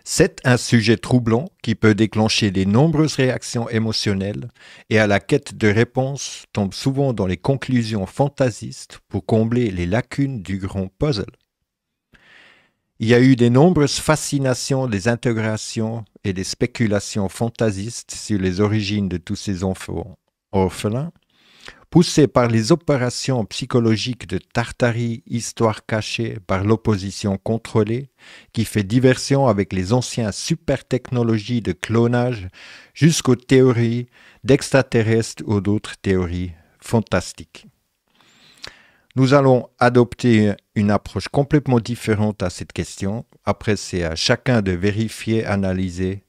C'est un sujet troublant qui peut déclencher de nombreuses réactions émotionnelles et à la quête de réponses tombe souvent dans les conclusions fantaisistes pour combler les lacunes du grand puzzle. Il y a eu de nombreuses fascinations, des intégrations et des spéculations fantaisistes sur les origines de tous ces enfants orphelins, poussés par les opérations psychologiques de Tartarie, histoire cachée par l'opposition contrôlée, qui fait diversion avec les anciens super-technologies de clonage, jusqu'aux théories d'extraterrestres ou d'autres théories fantastiques. Nous allons adopter une approche complètement différente à cette question. Après, c'est à chacun de vérifier, analyser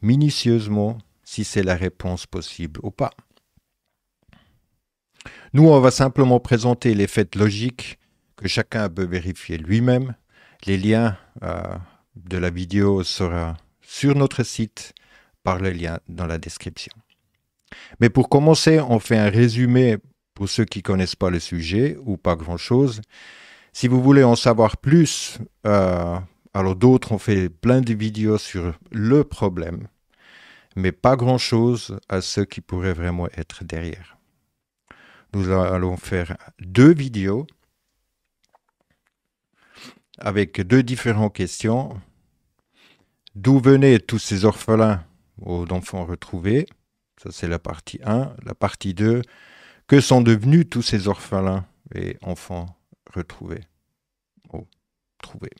minutieusement si c'est la réponse possible ou pas. Nous, on va simplement présenter les faits logiques que chacun peut vérifier lui-même. Les liens de la vidéo seront sur notre site par le lien dans la description. Mais pour commencer, on fait un résumé pour ceux qui ne connaissent pas le sujet ou pas grand-chose. Si vous voulez en savoir plus, alors d'autres ont fait plein de vidéos sur le problème, mais pas grand-chose à ceux qui pourraient vraiment être derrière. Nous allons faire 2 vidéos avec 2 différentes questions. D'où venaient tous ces orphelins ou d'enfants retrouvés? Ça, c'est la partie 1. La partie 2, que sont devenus tous ces orphelins et enfants retrouvés ou trouvés?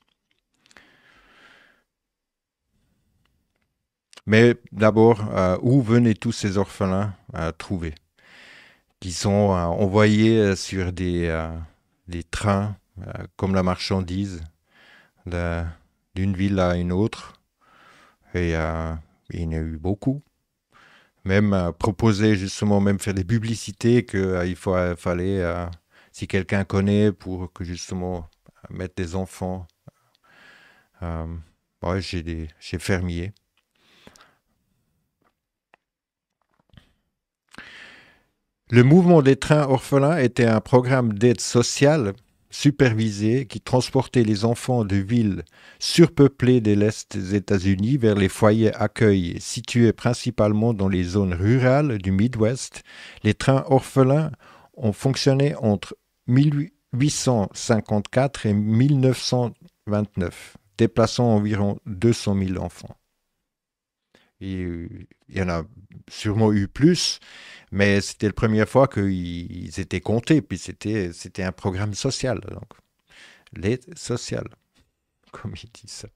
Mais d'abord, où venaient tous ces orphelins trouvés? Qui sont envoyés sur des trains comme la marchandise d'une ville à une autre. Et il y en a eu beaucoup. Même proposer justement, même faire des publicités qu'il fallait, si quelqu'un connaît, pour que justement mettre des enfants. Ouais, chez fermiers. Le mouvement des trains orphelins était un programme d'aide sociale supervisé qui transportait les enfants de villes surpeuplées de l'Est des États-Unis vers les foyers accueil situés principalement dans les zones rurales du Midwest. Les trains orphelins ont fonctionné entre 1854 et 1929, déplaçant environ 200 000 enfants. Il y en a sûrement eu plus, mais c'était la première fois qu'ils étaient comptés, puis c'était un programme social, donc l'aide sociale, comme ils disent ça.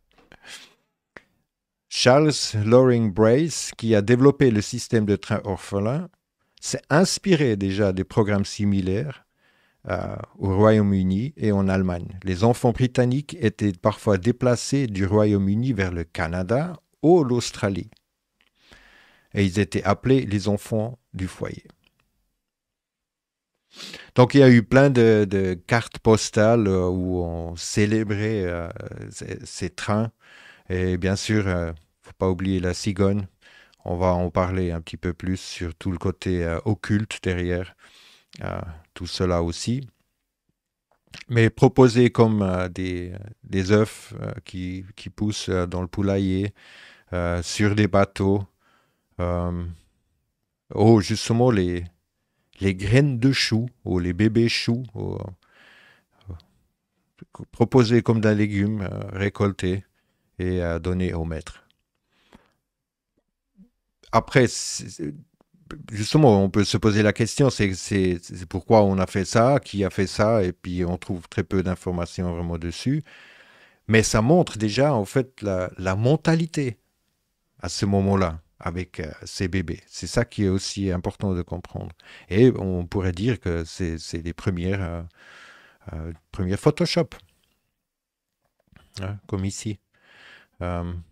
Charles Loring Brace, qui a développé le système de train orphelin, s'est inspiré déjà des programmes similaires au Royaume-Uni et en Allemagne. Les enfants britanniques étaient parfois déplacés du Royaume-Uni vers le Canada ou l'Australie. Et ils étaient appelés les enfants du foyer. Donc il y a eu plein de cartes postales où on célébrait ces trains. Et bien sûr, il ne faut pas oublier la cigogne. On va en parler un petit peu plus sur tout le côté occulte derrière tout cela aussi. Mais proposer comme des œufs qui poussent dans le poulailler, sur des bateaux. Justement, les graines de choux ou les bébés choux proposés comme des légumes récoltés et donnés au maître. Après, justement, on peut se poser la question, c'est pourquoi on a fait ça, qui a fait ça, et puis on trouve très peu d'informations vraiment dessus. Mais ça montre déjà, en fait, la mentalité à ce moment-là avec ces bébés. C'est ça qui est aussi important de comprendre. Et on pourrait dire que c'est les premières Photoshop, hein, comme ici. Bonne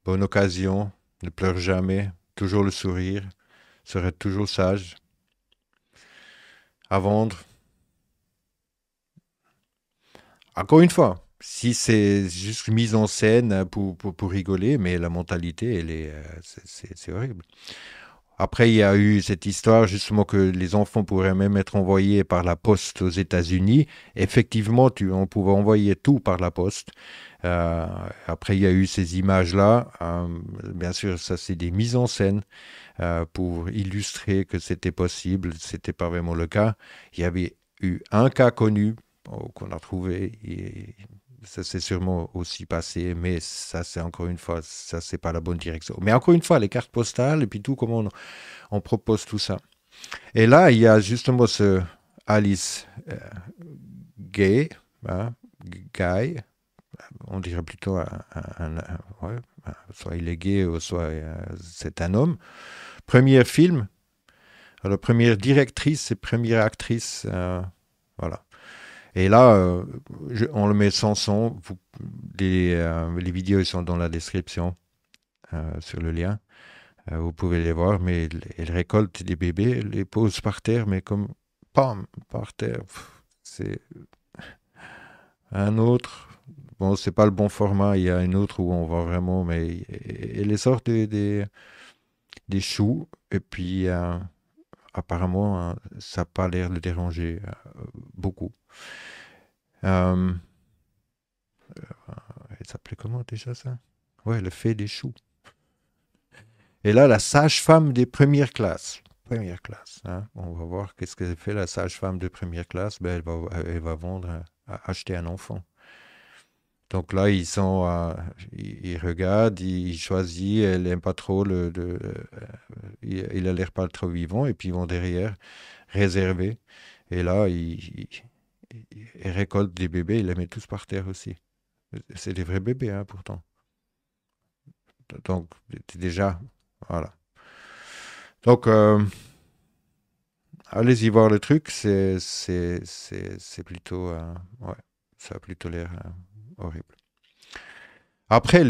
occasion, ne pleure jamais, toujours le sourire, serait toujours sage. À vendre. Encore une fois, si c'est juste mise en scène pour rigoler, mais la mentalité, c'est horrible. Après, il y a eu cette histoire justement que les enfants pourraient même être envoyés par la poste aux États-Unis. Effectivement, on pouvait envoyer tout par la poste. Euh, Après, il y a eu ces images-là. Bien sûr, ça, c'est des mises en scène pour illustrer que c'était possible. C'était pas vraiment le cas. Il y avait eu un cas connu qu'on a trouvé. Et ça s'est sûrement aussi passé, mais ça, c'est encore une fois, ça, c'est pas la bonne direction. Mais encore une fois, les cartes postales et puis tout, comment on propose tout ça. Et là, il y a justement ce Alice Gay, hein, Guy, on dirait plutôt ouais, soit il est gay ou soit c'est un homme. Premier film, alors première directrice et première actrice, voilà. Et là, on le met sans son. Les vidéos ils sont dans la description sur le lien. Vous pouvez les voir, mais elle récolte des bébés, les pose par terre, mais comme pam, par terre. C'est un autre. Bon, c'est pas le bon format. Il y a une autre où on voit vraiment, mais elle les sort des choux. Et puis, apparemment, ça n'a pas l'air de déranger beaucoup. Euh, Elle s'appelait comment déjà ça? Ouais, le fait des choux. Et là, la sage-femme des premières classes. Première classe. Hein. On va voir qu'est-ce que fait la sage-femme de première classe. Ben, elle va vendre, acheter un enfant. Donc là, ils regardent, ils choisissent, elle n'aime pas trop il a l'air pas trop vivant, et puis ils vont derrière réserver. Et là, ils récoltent des bébés, ils les mettent tous par terre aussi. C'est des vrais bébés, hein, pourtant. Donc, déjà, voilà. Donc, allez-y voir le truc, c'est plutôt, ouais, ça a plutôt l'air horrible. Après,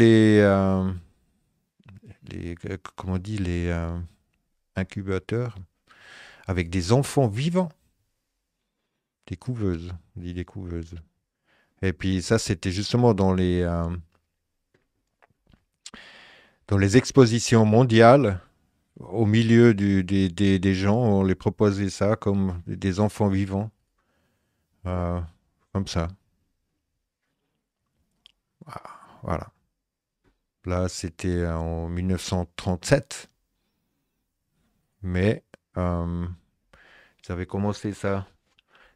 comment on dit, les incubateurs avec des enfants vivants, des couveuses, on dit des couveuses. Et puis ça, c'était justement dans les expositions mondiales, au milieu des gens, on les proposait ça comme des enfants vivants, euh, comme ça. Ah, voilà. Là, c'était en 1937, mais ils avaient commencé ça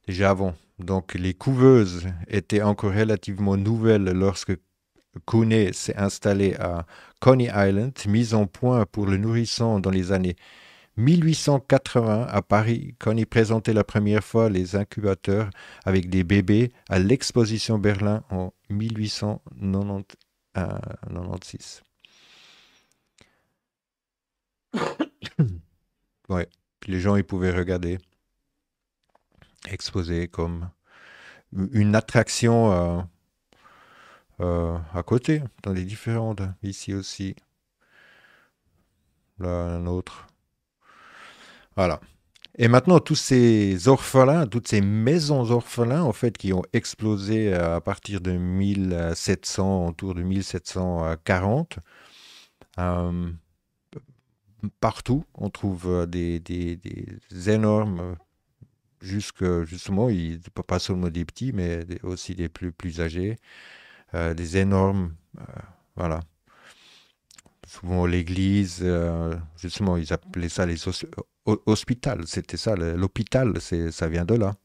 déjà avant. Donc, les couveuses étaient encore relativement nouvelles lorsque Cooney s'est installé à Coney Island, mise en point pour le nourrisson dans les années 1880 à Paris, quand il présentait la première fois les incubateurs avec des bébés à l'exposition Berlin en 1896. Ouais. Puis les gens, ils pouvaient regarder, exposé comme une attraction à côté, dans les différentes. Ici aussi, là, un autre. Voilà. Et maintenant, tous ces orphelins, toutes ces maisons orphelins, en fait, qui ont explosé à partir de 1700, autour de 1740, euh, partout, on trouve des énormes, justement, pas seulement des petits, mais aussi des plus âgés, des énormes, voilà. Souvent l'église, justement, ils appelaient ça les hospitals, c'était ça, l'hôpital, ça vient de là.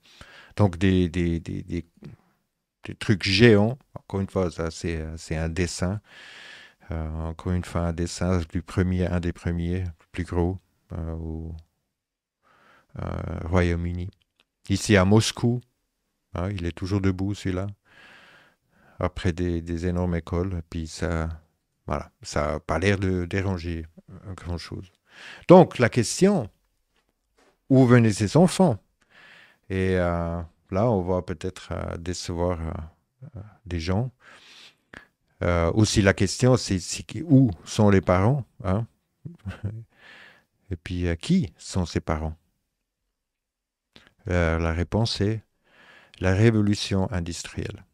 Donc des trucs géants, encore une fois, ça c'est un dessin, encore une fois un dessin du premier, un des premiers, plus gros, au Royaume-Uni. Ici à Moscou, hein, il est toujours debout celui-là, après des énormes écoles, et puis ça, voilà, ça n'a pas l'air de déranger grand-chose. Donc la question, où venaient ces enfants? Et là, on va peut-être décevoir des gens. Aussi, la question, c'est où sont les parents, hein? Et puis, qui sont ces parents? La réponse est la révolution industrielle.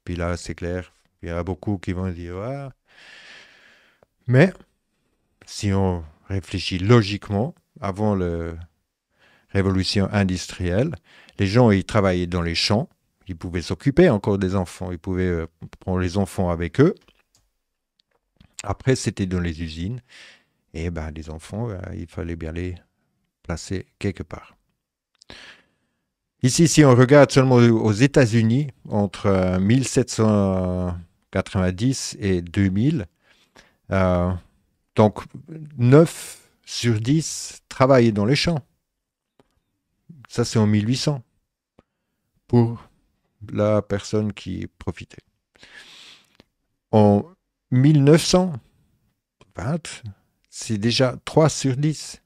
Puis là, c'est clair, il y a beaucoup qui vont dire, ah, mais si on réfléchit logiquement, avant la révolution industrielle, les gens, ils travaillaient dans les champs, ils pouvaient s'occuper encore des enfants, ils pouvaient prendre les enfants avec eux. Après, c'était dans les usines, et ben, les enfants, il fallait bien les placer quelque part. Ici, si on regarde seulement aux États-Unis, entre 1790 et 2000, euh, donc 9 sur 10 travaillaient dans les champs. Ça, c'est en 1800 pour la personne qui profitait. En 1920, c'est déjà 3 sur 10.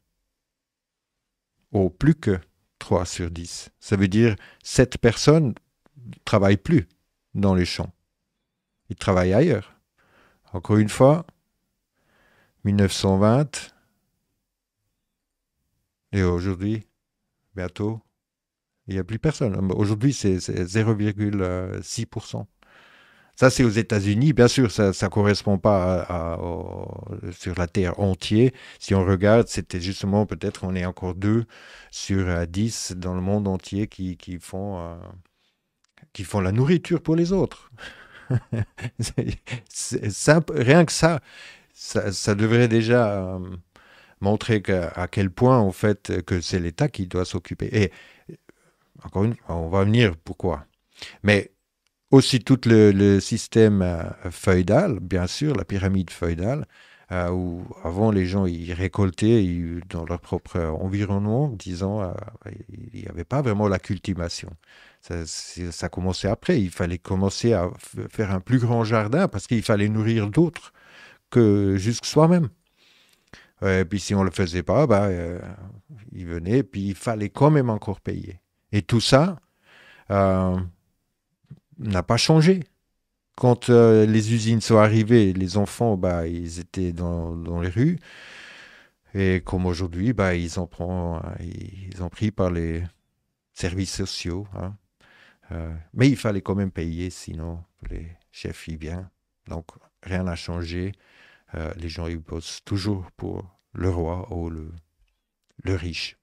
Ou plus que 3 sur 10. Ça veut dire 7 personnes ne travaillent plus dans les champs. Ils travaillent ailleurs. Encore une fois, 1920, et aujourd'hui, bientôt, il n'y a plus personne. Aujourd'hui, c'est 0,6%. Ça, c'est aux États-Unis. Bien sûr, ça ne correspond pas sur la Terre entière. Si on regarde, c'était justement, peut-être, on est encore 2 sur 10 dans le monde entier qui font la nourriture pour les autres. C'est simple, rien que ça devrait déjà montrer à quel point, en fait, que c'est l'État qui doit s'occuper. Et encore une fois, on va venir pourquoi. Mais aussi tout le système feudal, bien sûr, la pyramide feudale, où avant les gens ils récoltaient dans leur propre environnement, disons, il n'y avait pas vraiment la cultivation. Ça commençait après, il fallait commencer à faire un plus grand jardin parce qu'il fallait nourrir d'autres que juste soi-même. Et puis si on ne le faisait pas, ils venaient, puis il fallait quand même encore payer. Et tout ça n'a pas changé. Quand les usines sont arrivées, les enfants, ils étaient dans les rues. Et comme aujourd'hui, ils ont pris par les services sociaux. Hein. Mais il fallait quand même payer, sinon les chefs y viennent. Donc rien n'a changé. Les gens ils bossent toujours pour le roi ou le riche.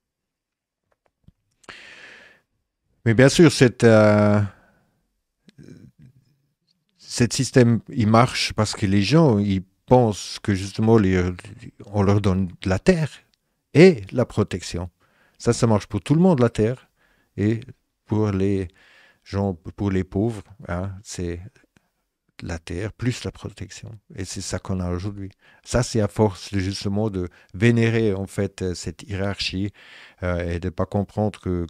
Mais bien sûr, cet système, il marche parce que les gens, ils pensent que justement, on leur donne de la terre et la protection. Ça marche pour tout le monde, la terre. Et pour les gens, pour les pauvres, hein, c'est la terre plus la protection. Et c'est ça qu'on a aujourd'hui. Ça, c'est à force justement de vénérer en fait cette hiérarchie et de ne pas comprendre que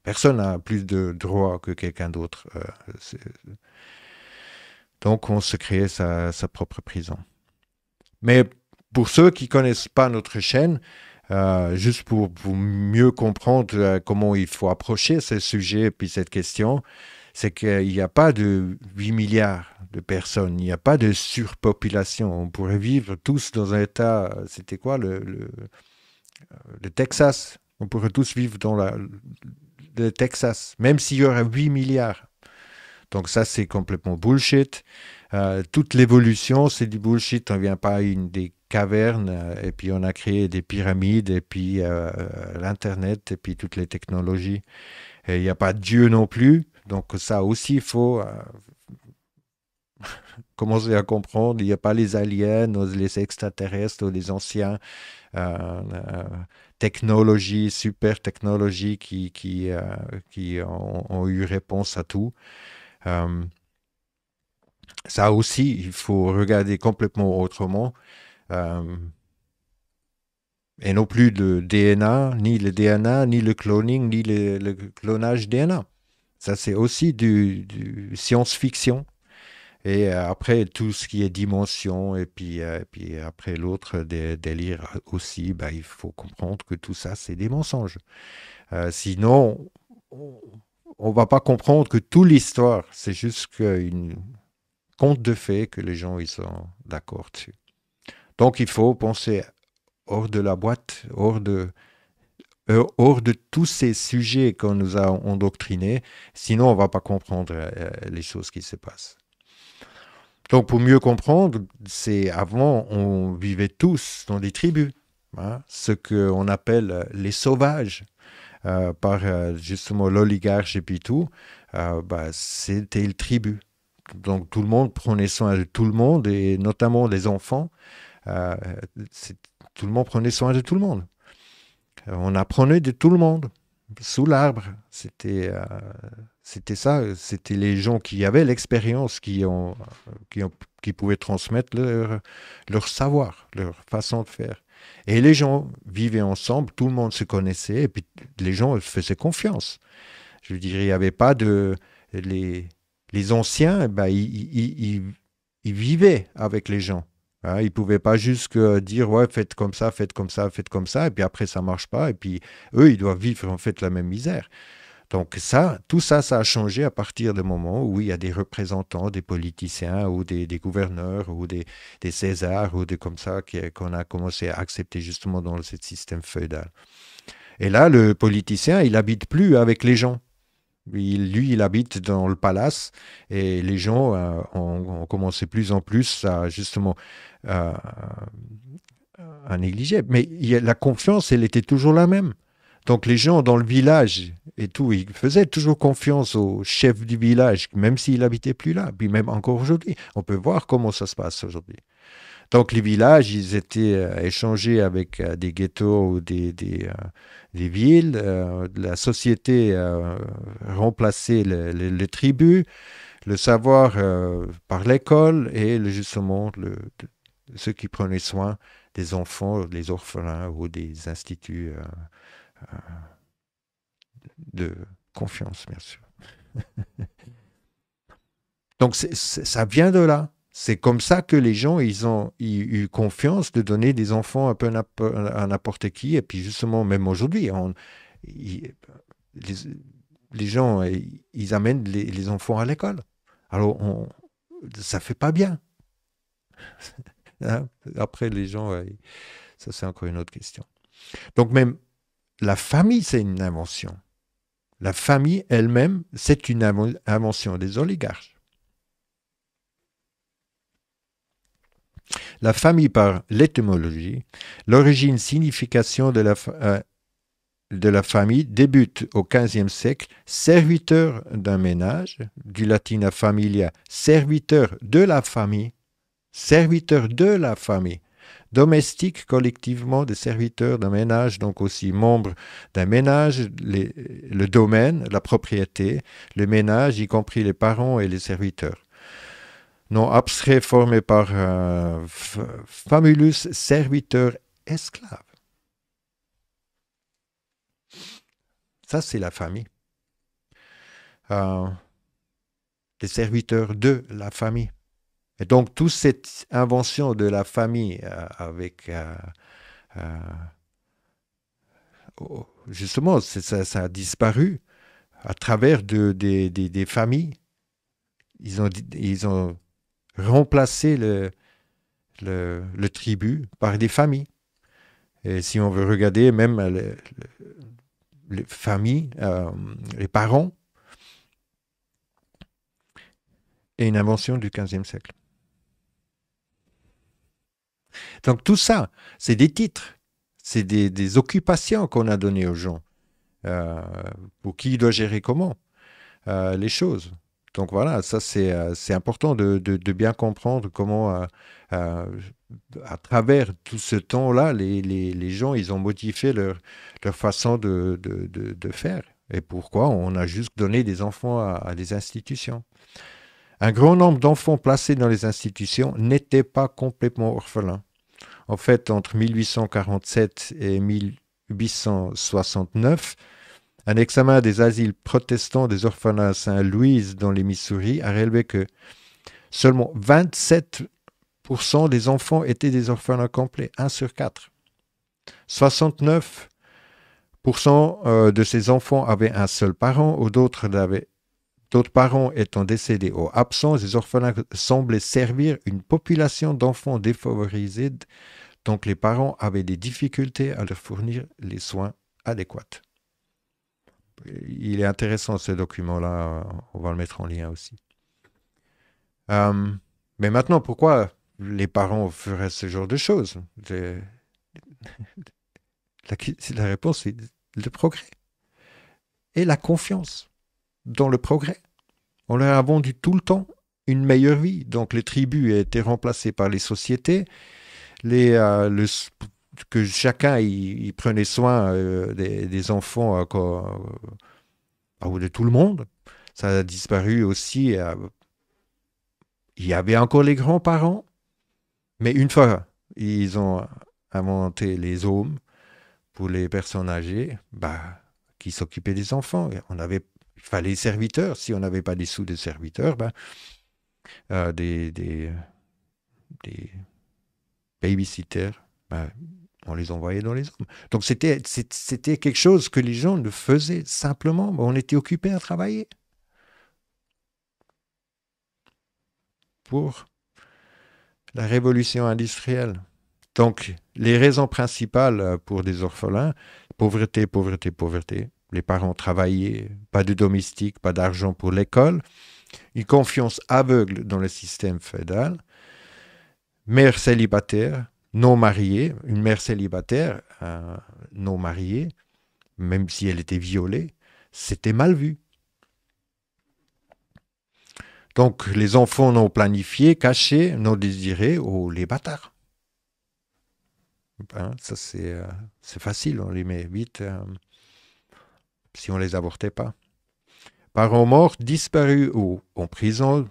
personne n'a plus de droits que quelqu'un d'autre. Donc, on se crée sa propre prison. Mais pour ceux qui ne connaissent pas notre chaîne, juste pour mieux comprendre comment il faut approcher ce sujet et puis cette question, c'est qu'il n'y a pas de 8 milliards de personnes, il n'y a pas de surpopulation. On pourrait vivre tous dans un état, c'était quoi, le Texas. On pourrait tous vivre dans le Texas, même s'il y aurait 8 milliards. Donc ça, c'est complètement bullshit. Toute l'évolution, c'est du bullshit. On ne vient pas des cavernes et puis on a créé des pyramides et puis l'Internet et puis toutes les technologies. Il n'y a pas de Dieu non plus. Donc ça aussi, il faut commencer à comprendre. Il n'y a pas les aliens, les extraterrestres, les anciens technologies, super technologies qui ont eu réponse à tout. Ça aussi, il faut regarder complètement autrement. Et non plus le DNA, ni le DNA, ni le cloning, ni le clonage DNA. Ça, c'est aussi du science-fiction. Et après, tout ce qui est dimension, et puis après l'autre délire aussi, il faut comprendre que tout ça, c'est des mensonges. Sinon, on ne va pas comprendre que toute l'histoire, c'est juste une conte de fées que les gens ils sont d'accord dessus. Donc, il faut penser hors de la boîte, hors de tous ces sujets qu'on nous a endoctrinés, sinon on ne va pas comprendre les choses qui se passent. Donc pour mieux comprendre, c'est avant on vivait tous dans des tribus. hein, ce qu'on appelle les sauvages, par justement l'oligarche et puis tout, bah, c'était le tribut. Donc tout le monde prenait soin de tout le monde, et notamment les enfants. Euh, c'est- Tout le monde prenait soin de tout le monde. On apprenait de tout le monde, sous l'arbre. C'était ça, c'était les gens qui avaient l'expérience qui pouvaient transmettre leur savoir, leur façon de faire. Et les gens vivaient ensemble, tout le monde se connaissait, et puis les gens faisaient confiance. Je dirais, il n'y avait pas de... Les anciens, eh ben, ils vivaient avec les gens. Hein, ils ne pouvaient pas juste dire, ouais, faites comme ça, faites comme ça, faites comme ça, et puis après, ça ne marche pas, et puis eux, ils doivent vivre en fait la même misère. Donc ça, tout ça, ça a changé à partir du moment où il y a des représentants, des politiciens ou des gouverneurs ou des Césars ou des comme ça qu'on a commencé à accepter justement dans ce système féodal. Et là, le politicien, il habite plus avec les gens. Lui, il habite dans le palace et les gens ont commencé plus en plus à justement euh, à négliger. Mais la confiance, elle était toujours la même. Donc les gens dans le village et tout, ils faisaient toujours confiance au chef du village, même s'il n'habitait plus là. Puis même encore aujourd'hui, on peut voir comment ça se passe aujourd'hui. Donc les villages, ils étaient échangés avec des ghettos ou des villes. La société remplaçait les tribus, le savoir par l'école et justement ceux qui prenaient soin des enfants, les orphelins ou des instituts de confiance, bien sûr. Donc ça vient de là. C'est comme ça que les gens, ils ont eu confiance de donner des enfants un peu à n'importe qui. Et puis justement, même aujourd'hui, les, les gens, ils amènent les enfants à l'école. Alors, ça fait pas bien. Hein. Après, les gens, ça c'est encore une autre question. Donc même la famille, c'est une invention. La famille elle-même, c'est une invention des oligarques. La famille par l'étymologie, l'origine signification de la famille débute au XVe siècle, serviteur d'un ménage, du latin familia, serviteur de la famille, domestique collectivement des serviteurs d'un ménage, donc aussi membre d'un ménage, le domaine, la propriété, le ménage, y compris les parents et les serviteurs. Nom abstrait formé par famulus, serviteur, esclave. Ça, c'est la famille. Euh, les serviteurs de la famille. Et donc, toute cette invention de la famille avec... euh, justement, ça a disparu à travers des familles. Ils ont remplacé le tribut par des familles. Et si on veut regarder même les familles, les parents, est une invention du XVe siècle. Donc tout ça, c'est des titres, c'est des occupations qu'on a données aux gens, euh, pour qui doit gérer comment les choses. Donc voilà, ça c'est important de bien comprendre comment, euh, à travers tout ce temps-là, les gens, ils ont modifié leur façon de faire. Et pourquoi on a juste donné des enfants à des institutions. Un grand nombre d'enfants placés dans les institutions n'étaient pas complètement orphelins. En fait, entre 1847 et 1869, un examen des asiles protestants des orphelins Saint-Louis dans les Missouri a révélé que seulement 27% des enfants étaient des orphelins complets, 1 sur 4. 69% de ces enfants avaient un seul parent ou d'autres parents étant décédés ou absents. Les orphelins semblaient servir une population d'enfants défavorisés, donc les parents avaient des difficultés à leur fournir les soins adéquats. Il est intéressant ce document-là, on va le mettre en lien aussi. Mais maintenant, pourquoi les parents feraient ce genre de choses? La réponse, c'est le progrès et la confiance dans le progrès. On leur a vendu tout le temps une meilleure vie. Donc les tribus étaient remplacées par les sociétés, que chacun il prenait soin des enfants ou de tout le monde. Ça a disparu aussi. Il y avait encore les grands-parents, mais une fois ils ont inventé les hommes pour les personnes âgées, qui s'occupaient des enfants. Il fallait des serviteurs. Si on n'avait pas des sous de serviteurs, des babysitters, on les envoyait dans les hommes. Donc c'était quelque chose que les gens ne faisaient simplement. On était occupés à travailler pour la révolution industrielle. Donc, les raisons principales pour des orphelins, pauvreté, pauvreté, pauvreté. Les parents travaillaient, pas de domestique, pas d'argent pour l'école, une confiance aveugle dans le système fédéral, mère célibataire, non mariée, une mère célibataire non mariée, même si elle était violée, c'était mal vu. Donc, les enfants non planifiés, cachés, non désirés, les bâtards. Ça, c'est facile, on les met vite si on ne les avortait pas. Parents morts, disparus ou en prison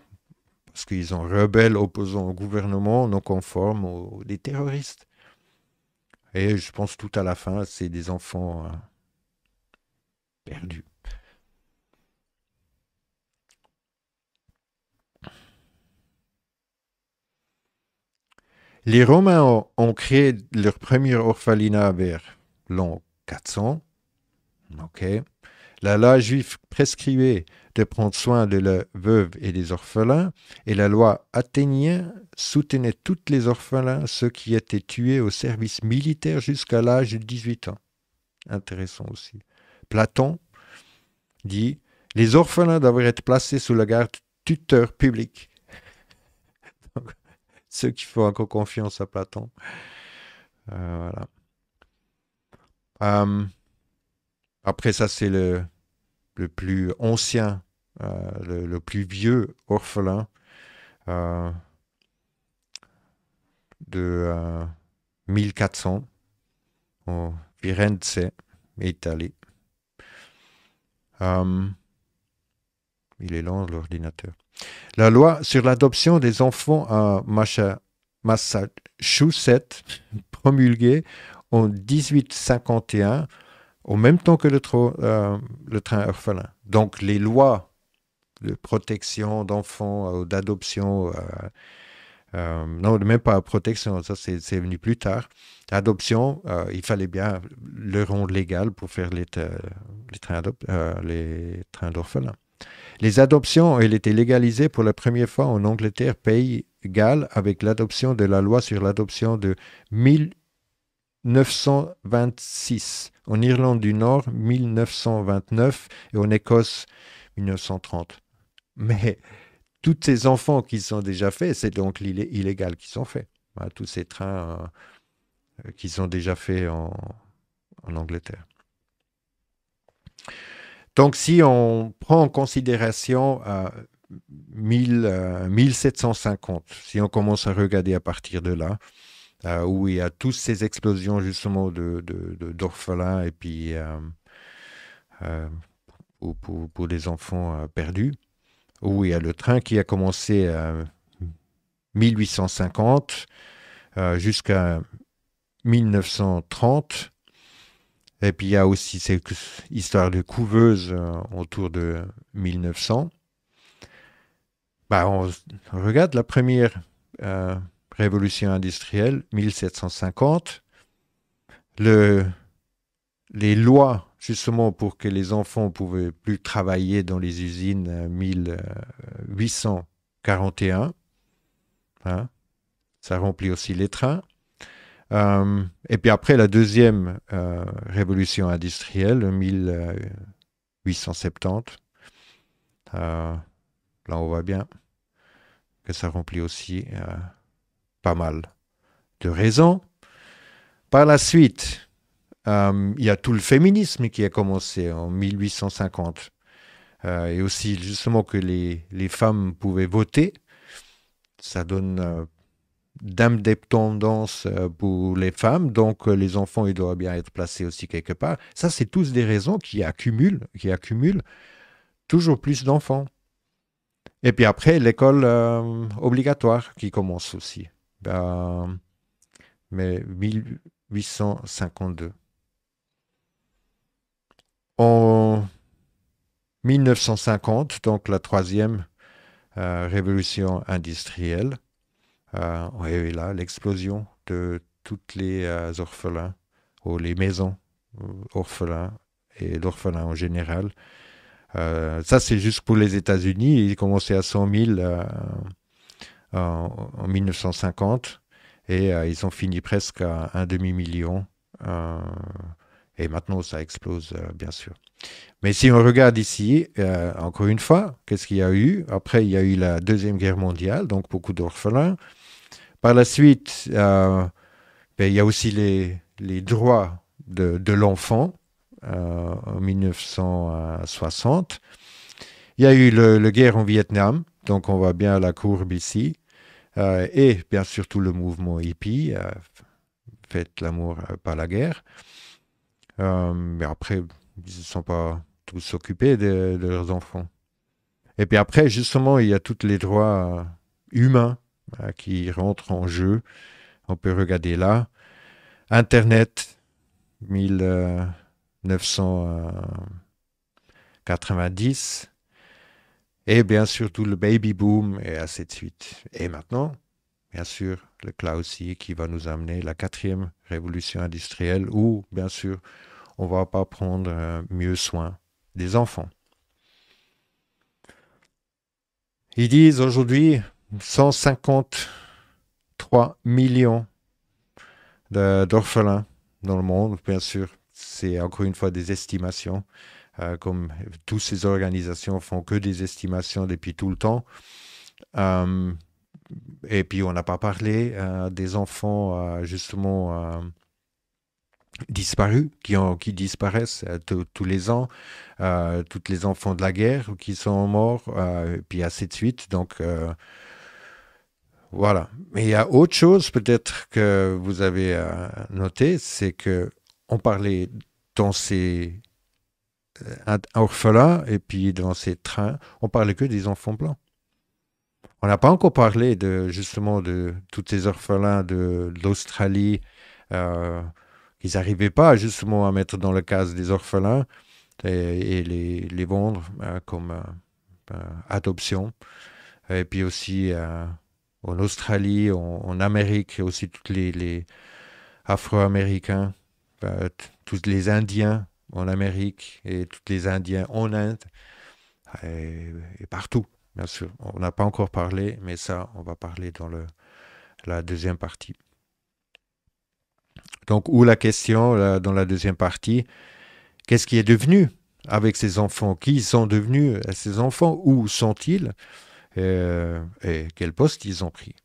parce qu'ils sont rebelles opposants au gouvernement, non conformes ou des terroristes. Et je pense tout à la fin, c'est des enfants perdus. Les Romains ont créé leur premier orphelinat vers l'an 400. Okay. La loi juive prescrivait de prendre soin de la veuve et des orphelins, et la loi athénienne soutenait tous les orphelins, ceux qui étaient tués au service militaire jusqu'à l'âge de 18 ans. Intéressant aussi. Platon dit « Les orphelins doivent être placés sous la garde tuteur public ». Ceux qui font encore confiance à Platon. Voilà. Après ça, c'est le plus ancien, le plus vieux orphelin de 1400 en Firenze, Italie. Il est lent, l'ordinateur. La loi sur l'adoption des enfants à Massachusetts, promulguée en 1851, au même temps que le train orphelin. Donc les lois de protection d'enfants ou d'adoption, non, même pas protection, ça c'est venu plus tard. L'adoption, il fallait bien le rendre légal pour faire les trains d'orphelins. Les adoptions, elles étaient légalisées pour la première fois en Angleterre, pays Galles, avec l'adoption de la loi sur l'adoption de 1926. En Irlande du Nord, 1929 et en Écosse, 1930. Mais tous ces enfants qui sont déjà faits, c'est donc illégal qui sont faits. Voilà, tous ces trains qui sont déjà faits en Angleterre. Donc, si on prend en considération 1750, si on commence à regarder à partir de là, où il y a toutes ces explosions justement d'orphelins et puis pour des enfants perdus, où il y a le train qui a commencé à 1850 jusqu'à 1930. Et puis il y a aussi cette histoire de couveuse autour de 1900. On regarde la première révolution industrielle, 1750. Les lois, justement, pour que les enfants ne pouvaient plus travailler dans les usines, 1841. Ça remplit aussi les trains. Et puis après la deuxième révolution industrielle, 1870, là on voit bien que ça remplit aussi pas mal de raisons. Par la suite, Il y a tout le féminisme qui a commencé en 1850. Et aussi, justement, que les femmes pouvaient voter. Ça donne d'indépendance pour les femmes. Donc, les enfants, ils doivent bien être placés aussi quelque part. Ça, c'est tous des raisons qui accumulent toujours plus d'enfants. Et puis après, l'école obligatoire qui commence aussi. Mais 1852. En 1950, donc la troisième révolution industrielle, et là, l'explosion de toutes les orphelins, ou les maisons orphelins, et l'orphelin en général. Ça, c'est juste pour les États-Unis. Il commençait à 100 000 en 1950 et ils ont fini presque à un demi-million. Et maintenant, ça explose, bien sûr. Mais si on regarde ici, encore une fois, qu'est-ce qu'il y a eu? Après, il y a eu la Deuxième Guerre mondiale, donc beaucoup d'orphelins. Par la suite, il y a aussi les droits de l'enfant en 1960. Il y a eu la guerre en Vietnam, donc on voit bien la courbe ici. Et bien sûr tout le mouvement hippie, faites l'amour, pas la guerre. Mais après, ils ne sont pas tous occupés de leurs enfants. Et puis après, justement, il y a tous les droits humains qui rentrent en jeu. On peut regarder là. Internet, 1990. Et bien sûr, tout le baby boom et ainsi de suite. Et maintenant, bien sûr, le cloud aussi qui va nous amener la quatrième révolution industrielle où, bien sûr, on ne va pas prendre mieux soin des enfants. Ils disent aujourd'hui 153 millions d'orphelins dans le monde, bien sûr. C'est encore une fois des estimations. Comme toutes ces organisations font que des estimations depuis tout le temps. Et puis on n'a pas parlé des enfants justement disparus, qui disparaissent tous les ans, tous les enfants de la guerre qui sont morts, et puis ainsi de suite. Donc voilà. Mais il y a autre chose peut-être que vous avez noté, c'est que on parlait dans ces orphelins et puis dans ces trains, on parlait que des enfants blancs. On n'a pas encore parlé justement de tous ces orphelins de l'Australie qu'ils n'arrivaient pas justement à mettre dans le cas des orphelins et les vendre comme adoption. Et puis aussi en Australie, en Amérique, aussi tous les Afro-Américains, tous les Indiens en Amérique et tous les Indiens en Inde et partout. Bien sûr, on n'a pas encore parlé, mais ça, on va parler dans la deuxième partie. Donc, où la question, dans la deuxième partie, qu'est-ce qui est devenu avec ces enfants? Qui sont devenus ces enfants? Où sont-ils? Et quel poste ils ont pris?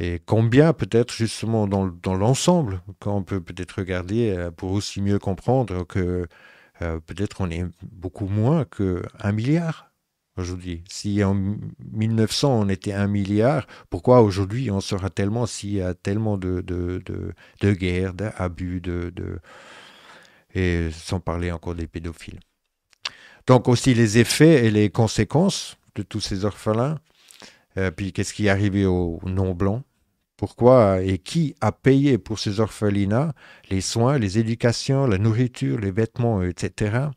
Et combien peut-être justement dans l'ensemble, quand on peut peut-être regarder pour aussi mieux comprendre que peut-être on est beaucoup moins que 1 milliard. Aujourd'hui, si en 1900 on était 1 milliard, pourquoi aujourd'hui on sera tellement s'il y a tellement de guerres, d'abus, et sans parler encore des pédophiles. Donc aussi les effets et les conséquences de tous ces orphelins, puis qu'est-ce qui est arrivé aux non-blancs, pourquoi et qui a payé pour ces orphelinats, les soins, les éducations, la nourriture, les vêtements, etc.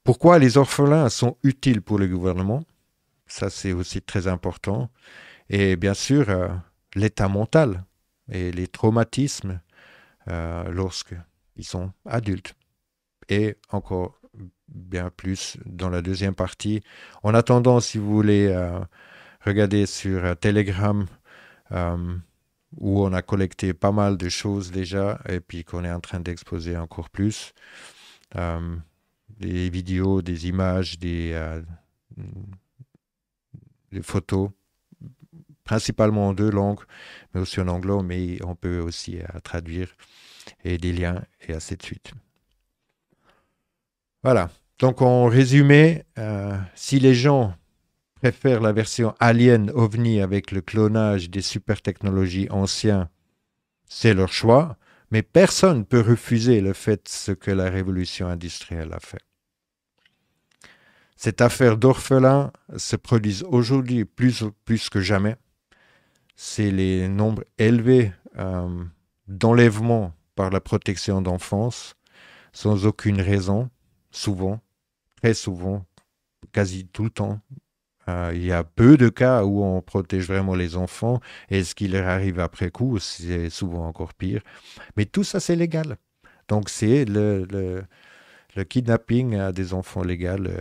Pourquoi les orphelins sont utiles pour le gouvernement? Ça, c'est aussi très important. Et bien sûr, l'état mental et les traumatismes lorsqu'ils sont adultes. Et encore bien plus dans la deuxième partie. En attendant, si vous voulez regarder sur Telegram, où on a collecté pas mal de choses déjà, et puis qu'on est en train d'exposer encore plus. Des vidéos, des images, des photos, principalement en deux langues, mais aussi en anglais, mais on peut aussi traduire. et des liens, et ainsi de suite. Voilà. Donc, en résumé, si les gens préfèrent la version alien ovni avec le clonage des super technologies anciens, c'est leur choix, mais personne ne peut refuser le fait ce que la révolution industrielle a fait. Cette affaire d'orphelins se produit aujourd'hui plus que jamais. C'est les nombres élevés d'enlèvements par la protection d'enfance, sans aucune raison, souvent, très souvent, quasi tout le temps. Il y a peu de cas où on protège vraiment les enfants, et ce qui leur arrive après coup, c'est souvent encore pire. Mais tout ça, c'est légal. Donc, c'est le kidnapping des enfants légal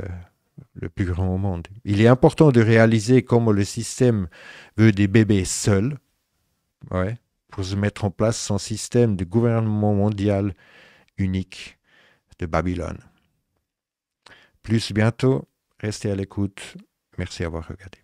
le plus grand au monde. Il est important de réaliser comment le système veut des bébés seuls, ouais, pour se mettre en place son système de gouvernement mondial unique de Babylone. Plus bientôt, restez à l'écoute. Merci d'avoir regardé.